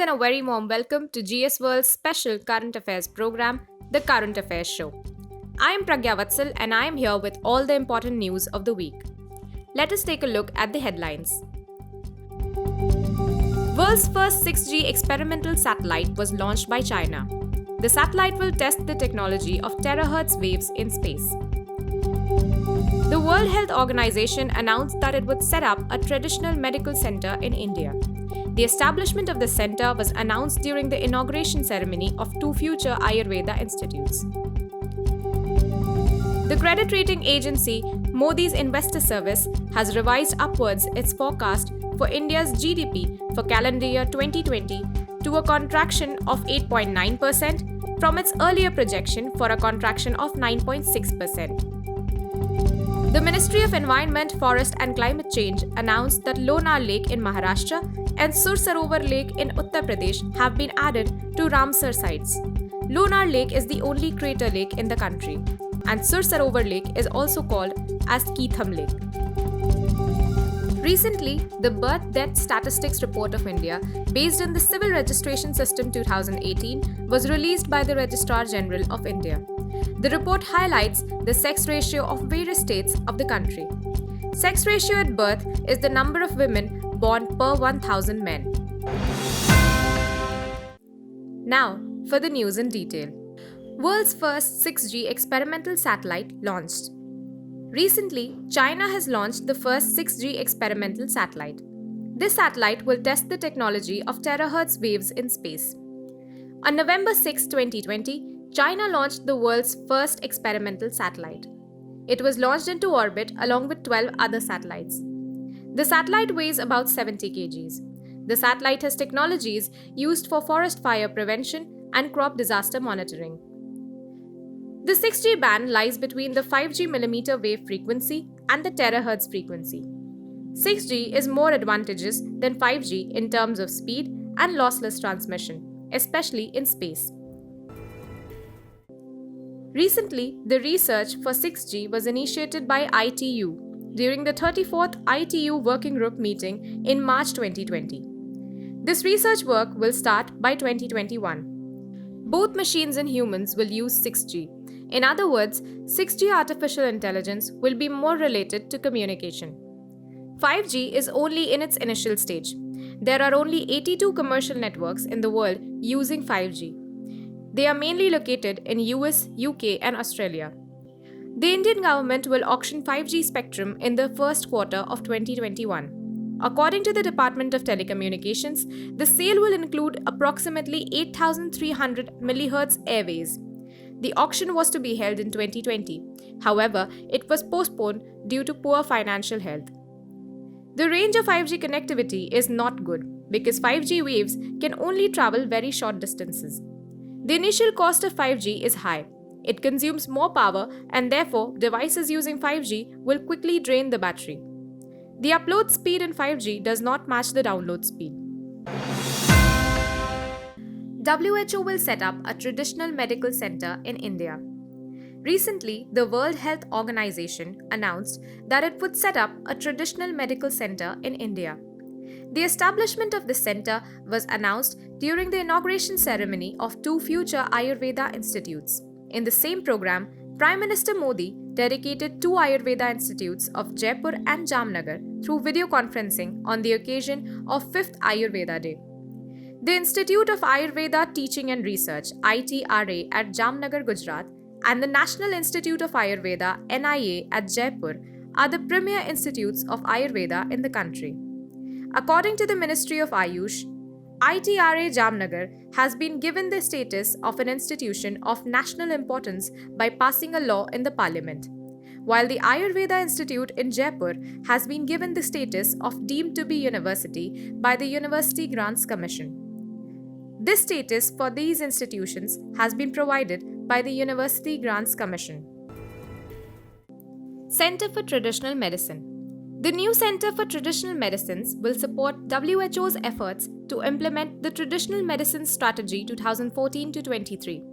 and a very warm welcome to GS World's special current affairs program, The Current Affairs Show. I am Pragya Vatsal and I am here with all the important news of the week. Let us take a look at the headlines. World's first 6G experimental satellite was launched by China. The satellite will test the technology of terahertz waves in space. The World Health Organization announced that it would set up a traditional medical center in India. The establishment of the center was announced during the inauguration ceremony of two future Ayurveda institutes. The credit rating agency Modi's Investor Service has revised upwards its forecast for India's GDP for calendar year 2020 to a contraction of 8.9% from its earlier projection for a contraction of 9.6%. The Ministry of Environment, Forest and Climate Change announced that Lonar Lake in Maharashtra and Sur Sarovar Lake in Uttar Pradesh have been added to Ramsar sites. Lonar Lake is the only crater lake in the country, and Sur Sarovar Lake is also called as Keetham Lake. Recently, the Birth-Death Statistics Report of India, based on the Civil Registration System 2018, was released by the Registrar General of India. The report highlights the sex ratio of various states of the country. Sex ratio at birth is the number of women born per 1,000 men. Now, for the news in detail. World's first 6G experimental satellite launched. Recently, China has launched the first 6G experimental satellite. This satellite will test the technology of terahertz waves in space. On November 6, 2020, China launched the world's first experimental satellite. It was launched into orbit along with 12 other satellites. The satellite weighs about 70 kgs. The satellite has technologies used for forest fire prevention and crop disaster monitoring. The 6G band lies between the 5G millimeter wave frequency and the terahertz frequency. 6G is more advantageous than 5G in terms of speed and lossless transmission, especially in space. Recently, the research for 6G was initiated by ITU during the 34th ITU Working Group meeting in March 2020. This research work will start by 2021. Both machines and humans will use 6G. In other words, 6G artificial intelligence will be more related to communication. 5G is only in its initial stage. There are only 82 commercial networks in the world using 5G. They are mainly located in US, UK and Australia. The Indian government will auction 5G spectrum in the first quarter of 2021. According to the Department of Telecommunications, the sale will include approximately 8,300 MHz airways. The auction was to be held in 2020. However, it was postponed due to poor financial health. The range of 5G connectivity is not good because 5G waves can only travel very short distances. The initial cost of 5G is high. It consumes more power and therefore devices using 5G will quickly drain the battery. The upload speed in 5G does not match the download speed. WHO will set up a traditional medical center in India. Recently, the World Health Organization announced that it would set up a traditional medical center in India. The establishment of the center was announced during the inauguration ceremony of two future Ayurveda institutes. In the same program, Prime Minister Modi dedicated two Ayurveda institutes of Jaipur and Jamnagar through video conferencing on the occasion of 5th Ayurveda Day. The Institute of Ayurveda Teaching and Research (ITRA) at Jamnagar, Gujarat, and the National Institute of Ayurveda (NIA) at Jaipur are the premier institutes of Ayurveda in the country. According to the Ministry of Ayush, ITRA Jamnagar has been given the status of an institution of national importance by passing a law in the parliament, while the Ayurveda Institute in Jaipur has been given the status of deemed to be university by the University Grants Commission. This status for these institutions has been provided by the University Grants Commission. Center for Traditional Medicine. The new Center for Traditional Medicines will support WHO's efforts to implement the Traditional Medicine Strategy 2014-23.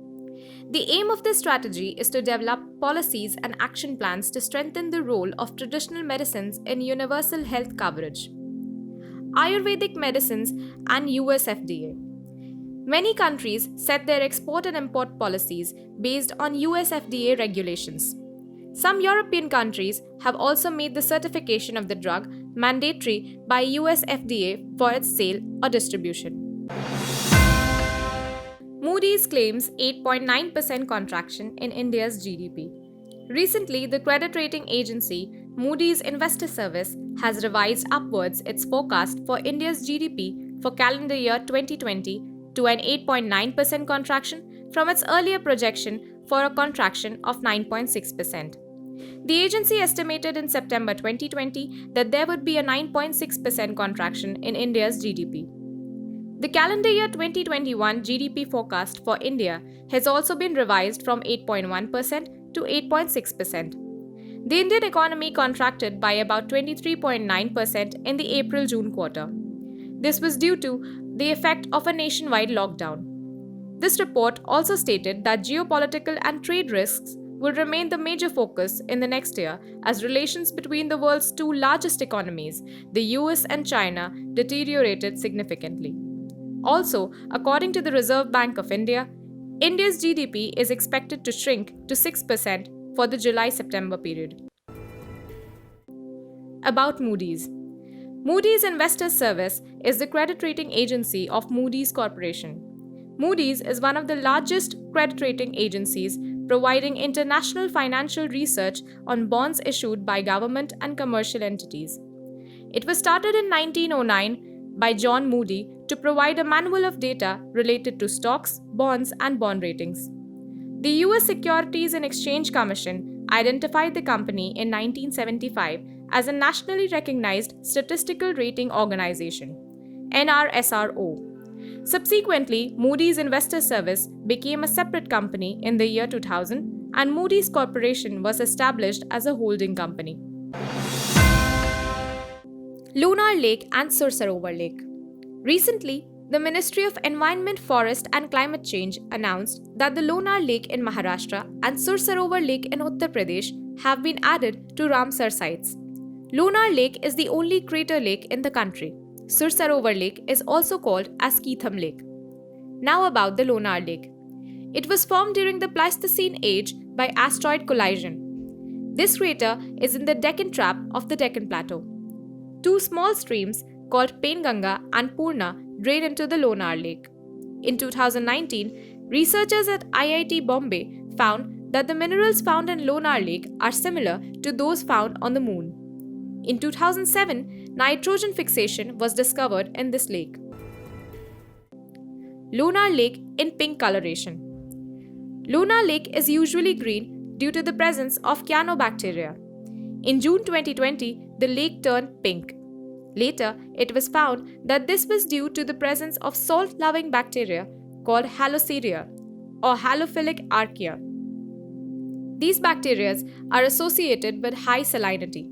The aim of this strategy is to develop policies and action plans to strengthen the role of traditional medicines in universal health coverage. Ayurvedic medicines and US FDA. Many countries set their export and import policies based on US FDA regulations. Some European countries have also made the certification of the drug mandatory by US FDA for its sale or distribution. Moody's claims 8.9% contraction in India's GDP. Recently, the credit rating agency Moody's Investors Service has revised upwards its forecast for India's GDP for calendar year 2020 to an 8.9% contraction from its earlier projection for a contraction of 9.6%. The agency estimated in September 2020 that there would be a 9.6% contraction in India's GDP. The calendar year 2021 GDP forecast for India has also been revised from 8.1% to 8.6%. The Indian economy contracted by about 23.9% in the April-June quarter. This was due to the effect of a nationwide lockdown. This report also stated that geopolitical and trade risks will remain the major focus in the next year as relations between the world's two largest economies, the US and China, deteriorated significantly. Also, according to the Reserve Bank of India, India's GDP is expected to shrink to 6% for the July-September period. About Moody's. Moody's Investors Service is the credit rating agency of Moody's Corporation. Moody's is one of the largest credit rating agencies providing international financial research on bonds issued by government and commercial entities. It was started in 1909 by John Moody to provide a manual of data related to stocks, bonds, and bond ratings. The US Securities and Exchange Commission identified the company in 1975 as a nationally recognized statistical rating organization, NRSRO. Subsequently, Moody's Investors Service became a separate company in the year 2000, and Moody's Corporation was established as a holding company. Lunar Lake and Sursarovar Lake. Recently, the Ministry of Environment, Forest and Climate Change announced that the Lunar Lake in Maharashtra and Sursarovar Lake in Uttar Pradesh have been added to Ramsar sites. Lunar Lake is the only crater lake in the country. Sursarovar Lake is also called as Keetham Lake. Now about the Lunar Lake. It was formed during the Pleistocene age by asteroid collision. This crater is in the Deccan Trap of the Deccan Plateau. Two small streams called Penganga and Purna drain into the Lunar Lake. In 2019, researchers at IIT Bombay found that the minerals found in Lunar Lake are similar to those found on the Moon. In 2007, nitrogen fixation was discovered in this lake. Lunar Lake in pink coloration. Lunar Lake is usually green due to the presence of cyanobacteria. In June 2020, the lake turned pink. Later, it was found that this was due to the presence of salt-loving bacteria called Haloceria or Halophilic archaea. These bacteria are associated with high salinity.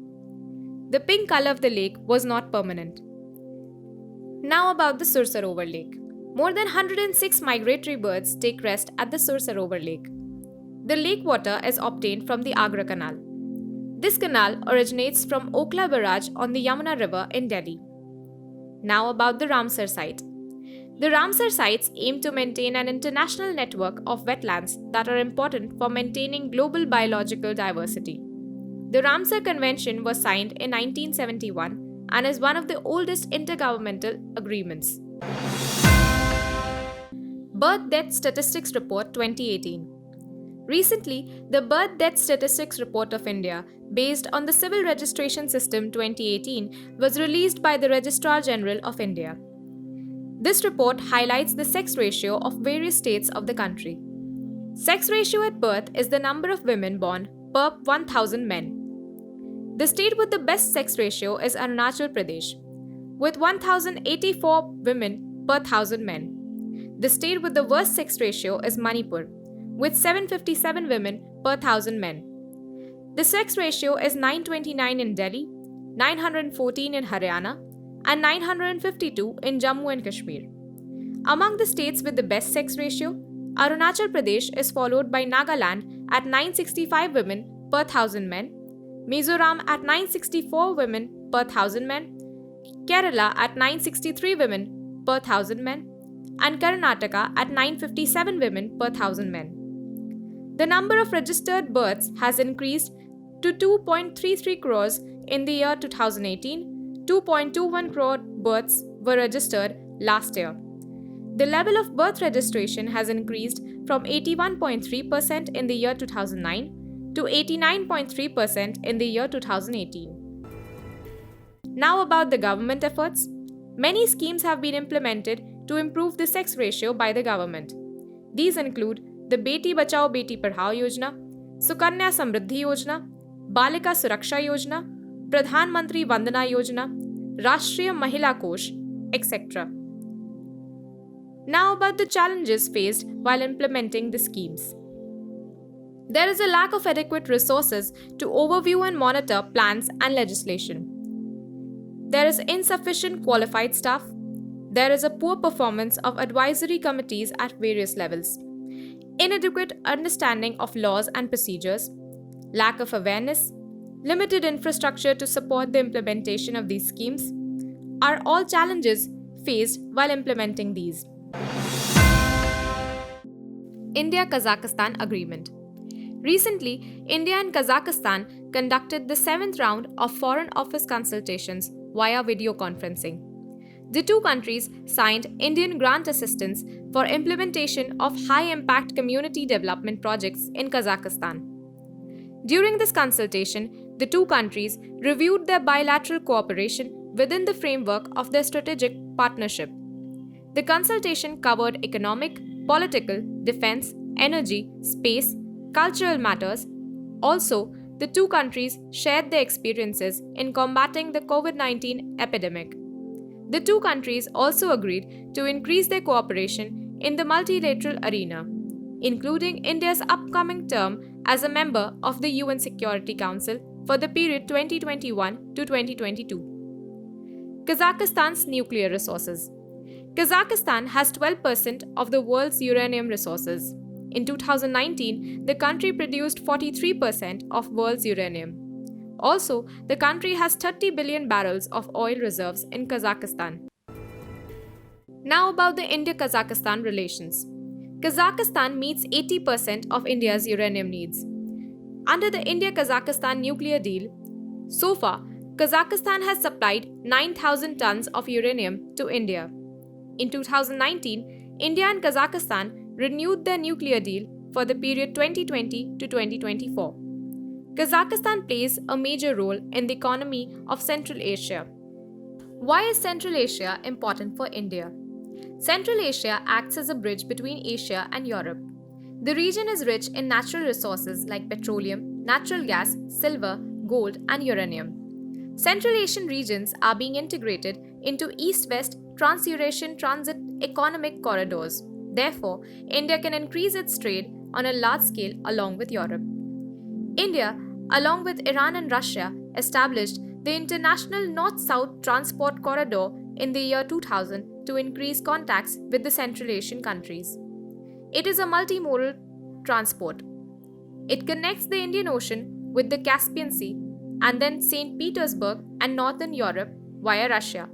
The pink color of the lake was not permanent. Now about the Sursarovar Lake. More than 106 migratory birds take rest at the Sursarovar Lake. The lake water is obtained from the Agra Canal. This canal originates from Okhla Barrage on the Yamuna River in Delhi. Now about the Ramsar site. The Ramsar sites aim to maintain an international network of wetlands that are important for maintaining global biological diversity. The Ramsar Convention was signed in 1971 and is one of the oldest intergovernmental agreements. Birth Death Statistics Report 2018. Recently, the Birth Death Statistics Report of India, based on the Civil Registration System 2018, was released by the Registrar General of India. This report highlights the sex ratio of various states of the country. Sex ratio at birth is the number of women born per 1,000 men. The state with the best sex ratio is Arunachal Pradesh, with 1,084 women per 1,000 men. The state with the worst sex ratio is Manipur, with 757 women per 1,000 men. The sex ratio is 929 in Delhi, 914 in Haryana, and 952 in Jammu and Kashmir. Among the states with the best sex ratio, Arunachal Pradesh is followed by Nagaland at 965 women per 1,000 men, Mizoram at 964 women per 1,000 men, Kerala at 963 women per 1,000 men, and Karnataka at 957 women per 1,000 men. The number of registered births has increased to 2.33 crores in the year 2018. 2.21 crore births were registered last year. The level of birth registration has increased from 81.3% in the year 2009 to 89.3% in the year 2018. Now about the government efforts. Many schemes have been implemented to improve the sex ratio by the government. These include the Beti Bachao Beti Padhao Yojana, Sukanya Samriddhi Yojana, Balika Suraksha Yojana, Pradhan Mantri Vandana Yojana, Rashtriya Mahila Kosh, etc. Now about the challenges faced while implementing the schemes. There is a lack of adequate resources to overview and monitor plans and legislation. There is insufficient qualified staff. There is a poor performance of advisory committees at various levels. Inadequate understanding of laws and procedures. Lack of awareness. Limited infrastructure to support the implementation of these schemes are all challenges faced while implementing these. India-Kazakhstan Agreement. Recently, India and Kazakhstan conducted the 7th round of Foreign Office consultations via video conferencing. The two countries signed Indian grant assistance for implementation of high-impact community development projects in Kazakhstan. During this consultation, the two countries reviewed their bilateral cooperation within the framework of their strategic partnership. The consultation covered economic, political, defense, energy, space, cultural matters. Also, the two countries shared their experiences in combating the COVID-19 epidemic. The two countries also agreed to increase their cooperation in the multilateral arena, including India's upcoming term as a member of the UN Security Council for the period 2021 to 2022. Kazakhstan's nuclear resources. Kazakhstan has 12% of the world's uranium resources. In 2019, the country produced 43% of world's uranium. Also, the country has 30 billion barrels of oil reserves in Kazakhstan. Now about the India-Kazakhstan relations. Kazakhstan meets 80% of India's uranium needs. Under the India-Kazakhstan nuclear deal, so far, Kazakhstan has supplied 9,000 tons of uranium to India. In 2019, India and Kazakhstan renewed their nuclear deal for the period 2020 to 2024. Kazakhstan plays a major role in the economy of Central Asia. Why is Central Asia important for India? Central Asia acts as a bridge between Asia and Europe. The region is rich in natural resources like petroleum, natural gas, silver, gold, and uranium. Central Asian regions are being integrated into East-West Trans-Eurasian Transit Economic Corridors. Therefore, India can increase its trade on a large scale along with Europe. India, along with Iran and Russia, established the International North-South Transport Corridor in the year 2000 to increase contacts with the Central Asian countries. It is a multimodal transport. It connects the Indian Ocean with the Caspian Sea and then St. Petersburg and Northern Europe via Russia.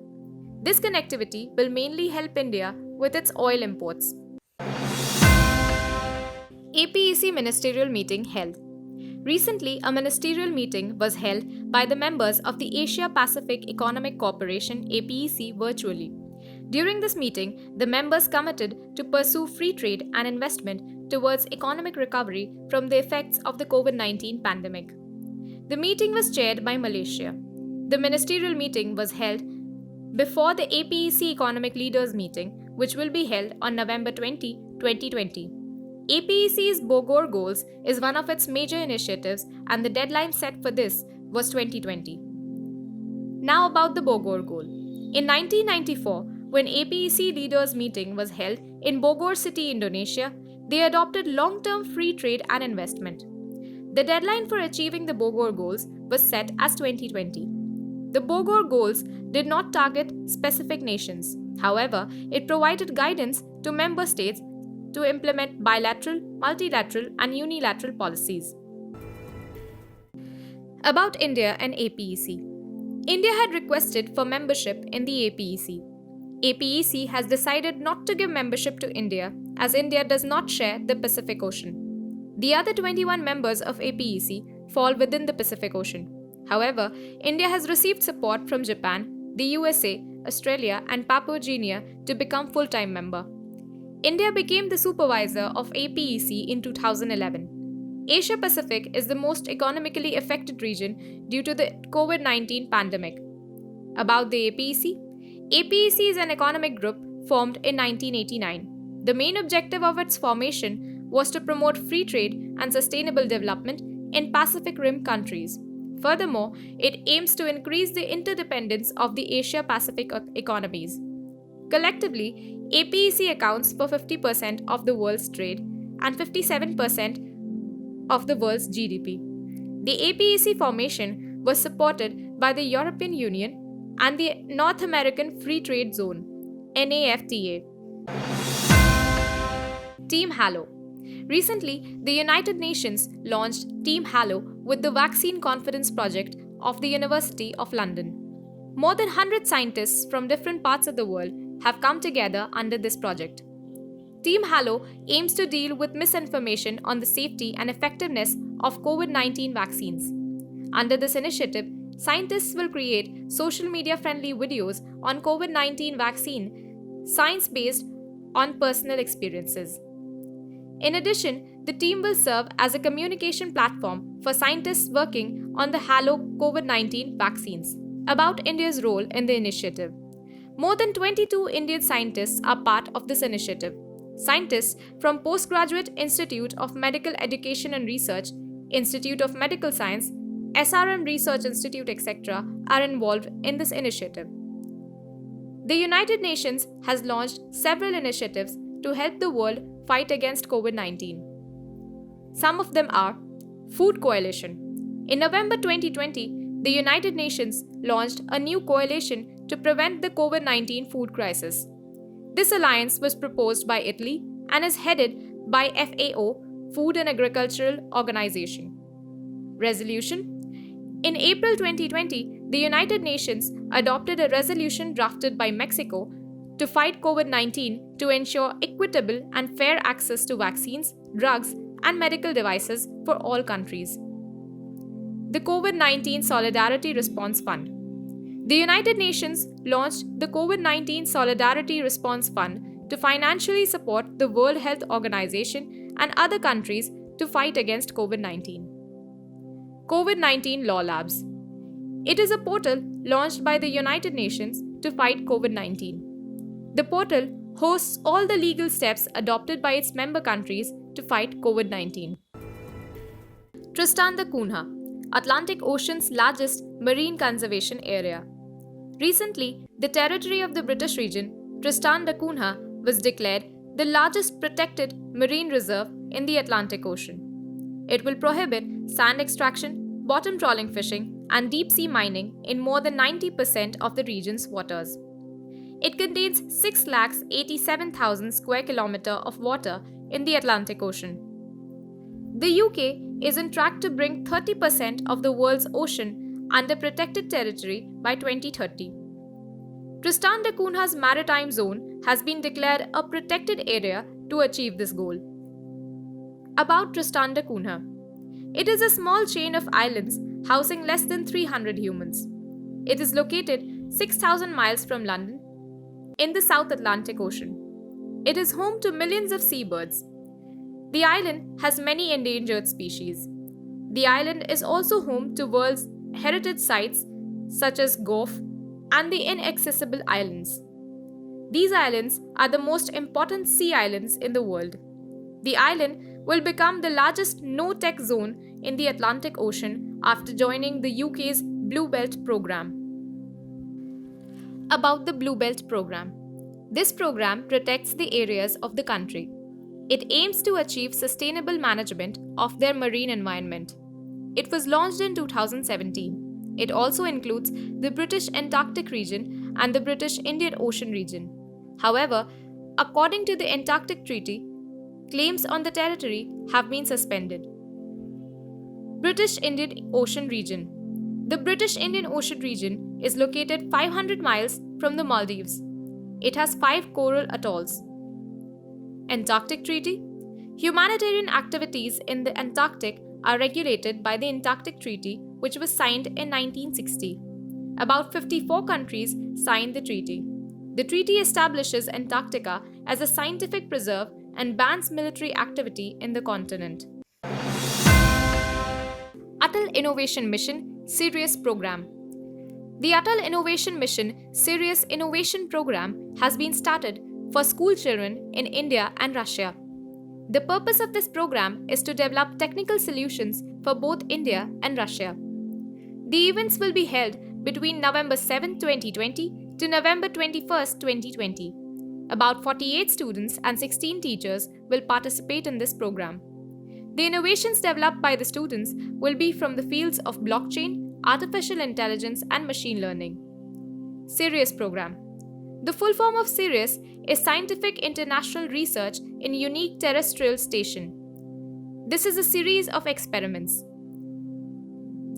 This connectivity will mainly help India with its oil imports. APEC Ministerial Meeting held. Recently, a ministerial meeting was held by the members of the Asia-Pacific Economic Cooperation APEC virtually. During this meeting, the members committed to pursue free trade and investment towards economic recovery from the effects of the COVID-19 pandemic. The meeting was chaired by Malaysia. The ministerial meeting was held before the APEC Economic Leaders Meeting, which will be held on November 20, 2020. APEC's Bogor Goals is one of its major initiatives, and the deadline set for this was 2020. Now about the Bogor Goal. In 1994, when APEC Leaders Meeting was held in Bogor City, Indonesia, they adopted long-term free trade and investment. The deadline for achieving the Bogor Goals was set as 2020. The Bogor Goals did not target specific nations. However, it provided guidance to member states to implement bilateral, multilateral, and unilateral policies. About India and APEC. India had requested for membership in the APEC. APEC has decided not to give membership to India as India does not share the Pacific Ocean. The other 21 members of APEC fall within the Pacific Ocean. However, India has received support from Japan, the USA, Australia, and Papua New Guinea to become full-time member. India became the supervisor of APEC in 2011. Asia Pacific is the most economically affected region due to the COVID-19 pandemic. About the APEC, APEC is an economic group formed in 1989. The main objective of its formation was to promote free trade and sustainable development in Pacific Rim countries. Furthermore, it aims to increase the interdependence of the Asia-Pacific economies. Collectively, APEC accounts for 50% of the world's trade and 57% of the world's GDP. The APEC formation was supported by the European Union and the North American Free Trade Zone, NAFTA. Team Halo. Recently, the United Nations launched Team Halo with the Vaccine Confidence Project of the University of London. More than 100 scientists from different parts of the world have come together under this project. Team Halo aims to deal with misinformation on the safety and effectiveness of COVID-19 vaccines. Under this initiative, scientists will create social media-friendly videos on COVID-19 vaccine, science-based on personal experiences. In addition, the team will serve as a communication platform for scientists working on the Halo COVID-19 vaccines. About India's role in the initiative. More than 22 Indian scientists are part of this initiative. Scientists from Postgraduate Institute of Medical Education and Research, Institute of Medical Science, SRM Research Institute, etc. are involved in this initiative. The United Nations has launched several initiatives to help the world fight against COVID-19. Some of them are Food Coalition. In November 2020, the United Nations launched a new coalition to prevent the COVID-19 food crisis. This alliance was proposed by Italy and is headed by FAO, Food and Agricultural Organization. Resolution. In April 2020, the United Nations adopted a resolution drafted by Mexico to fight COVID-19 to ensure equitable and fair access to vaccines, drugs, and medical devices for all countries. The COVID-19 Solidarity Response Fund. The United Nations launched the COVID-19 Solidarity Response Fund to financially support the World Health Organization and other countries to fight against COVID-19. COVID-19 Law Labs. It is a portal launched by the United Nations to fight COVID-19. The portal hosts all the legal steps adopted by its member countries to fight COVID-19. Tristan da Cunha, Atlantic Ocean's largest marine conservation area. Recently, the territory of the British region, Tristan da Cunha, was declared the largest protected marine reserve in the Atlantic Ocean. It will prohibit sand extraction, bottom trawling fishing, and deep-sea mining in more than 90% of the region's waters. It contains 6,87,000 square kilometers of water in the Atlantic Ocean. The UK is on track to bring 30% of the world's ocean under protected territory by 2030. Tristan da Cunha's maritime zone has been declared a protected area to achieve this goal. About Tristan da Cunha. It is a small chain of islands housing less than 300 humans. It is located 6,000 miles from London in the South Atlantic Ocean. It is home to millions of seabirds. The island has many endangered species. The island is also home to World Heritage Sites such as Gough and the Inaccessible Islands. These islands are the most important sea islands in the world. The island will become the largest no-tech zone in the Atlantic Ocean after joining the UK's Blue Belt program. About the Blue Belt program. This program protects the areas of the country. It aims to achieve sustainable management of their marine environment. It was launched in 2017. It also includes the British Antarctic region and the British Indian Ocean region. However, according to the Antarctic Treaty, claims on the territory have been suspended. British Indian Ocean region. The British Indian Ocean region is located 500 miles from the Maldives. It has 5 coral atolls. Antarctic Treaty. Humanitarian activities in the Antarctic are regulated by the Antarctic Treaty, which was signed in 1960. About 54 countries signed the treaty. The treaty establishes Antarctica as a scientific preserve and bans military activity in the continent. Atal Innovation Mission Sirius Program. The Atal Innovation Mission Sirius Innovation Program has been started for school children in India and Russia. The purpose of this program is to develop technical solutions for both India and Russia. The events will be held between November 7, 2020 to November 21, 2020. About 48 students and 16 teachers will participate in this program. The innovations developed by the students will be from the fields of blockchain, artificial intelligence, and machine learning. Sirius Program. The full form of Sirius is Scientific International Research in Unique Terrestrial Station. This is a series of experiments.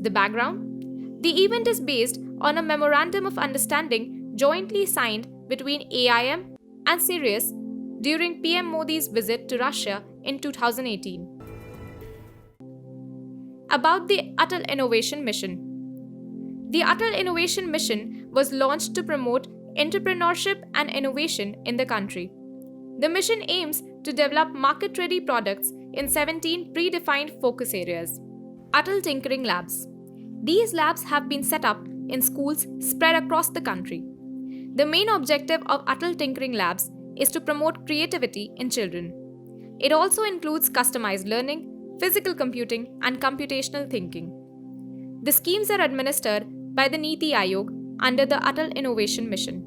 The background. The event is based on a Memorandum of Understanding jointly signed between AIM and Sirius during PM Modi's visit to Russia in 2018. About the Atal Innovation Mission. The Atal Innovation Mission was launched to promote entrepreneurship and innovation in the country. The mission aims to develop market-ready products in 17 predefined focus areas. Atal Tinkering Labs. These labs have been set up in schools spread across the country. The main objective of Atal Tinkering Labs is to promote creativity in children. It also includes customized learning, physical computing, and computational thinking. The schemes are administered by the Niti Aayog under the Atal Innovation Mission.